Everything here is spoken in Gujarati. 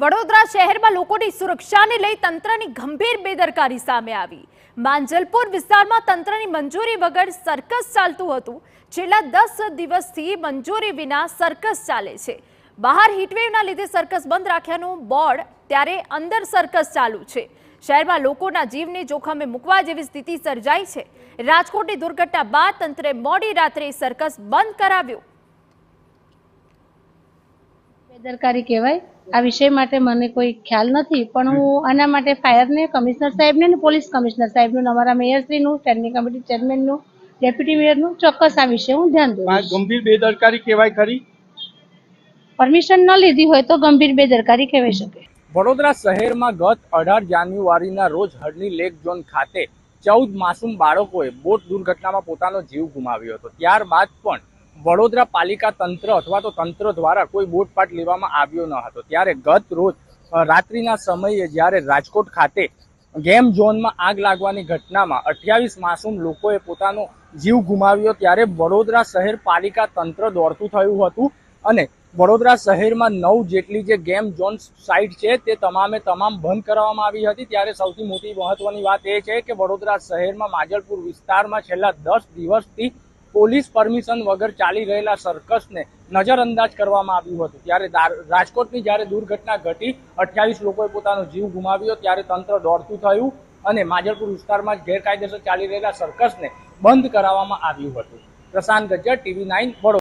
વડોદરા શહેરમાં લોકોની સુરક્ષાને લઈ તંત્રની ગંભીર બેદરકારી સામે આવી। માંજલપુર વિસ્તારમાં તંત્રની મંજૂરી વગર સર્કસ ચાલતું હતું। છેલ્લા 10 દિવસથી મંજૂરી વિના સર્કસ ચાલે છે। બહાર હીટવેવના લીધે સર્કસ બંધ રાખ્યાનું બોર્ડ, ત્યારે અંદર સર્કસ ચાલુ છે। શહેરમાં લોકોના જીવને જોખમે મૂકવા જેવી સ્થિતિ સર્જાઈ છે। રાજકોટની દુર્ઘટના બાદ તંત્રે મોડી રાત્રે સર્કસ બંધ કરાવ્યો। બેદરકારી કહેવાય। આ વિષય માટે મને કોઈ ખ્યાલ નથી, પણ હું આના માટે ફાયરને, કમિશનર સાહેબને અને પોલીસ કમિશનર સાહેબનું, અમારા મેયરશ્રીનું, સ્ટેન્ડિંગ કમિટી ચેરમેનનું, ડેપ્યુટી મેયરનું ચોક્કસ આ વિષય હું ધ્યાન દોરીશ। ગંભીર બેદરકારી કહેવાય ખરી? પરમિશન ન લીધી હોય તો ગંભીર બેદરકારી કહેવાઈ શકે। વડોદરા શહેરમાં ગત 18 જાન્યુઆરીના રોજ હરણી લેક ઝોન ખાતે 14 માસૂમ બાળકોએ બોટ દુર્ઘટનામાં પોતાનો જીવ ગુમાવ્યો હતો। ત્યારબાદ પણ વડોદરા પાલિકા તંત્ર અથવા તો તંત્ર દ્વારા કોઈ બોટપાટ લેવામાં આવ્યો ન હતો। ત્યારે ગત રોજ રાત્રિના સમયે જ્યારે રાજકોટ ખાતે ગેમ ઝોનમાં આગ લાગવાની ઘટનામાં 28 માસૂમ લોકોએ પોતાનો જીવ ગુમાવ્યો, ત્યારે વડોદરા શહેર પાલિકા તંત્ર દોડતું થયું હતું અને વડોદરા શહેરમાં 9 જેટલી જે ગેમ ઝોન સાઇટ છે તે તમામે તમામ બંધ કરવામાં આવી હતી। ત્યારે સૌથી મોટી મહત્વની વાત એ છે કે વડોદરા શહેરમાં માંજલપુર વિસ્તારમાં છેલ્લા 10 દિવસથી પોલીસ પરમિશન વગર ચાલી રહેલા સર્કસને નજરઅંદાજ કરવામાં આવ્યું હતું। ત્યારે રાજકોટની જ્યારે દુર્ઘટના ઘટી, 28 લોકોએ પોતાનો જીવ ગુમાવ્યો, ત્યારે તંત્ર દોડતું થયું અને માંજલપુર વિસ્તારમાં ગેરકાયદેસર ચાલી રહેલા સર્કસને બંધ કરાવવામાં આવ્યું હતું। પ્રશાંત ગજ્જર, TV9 વડોદરા।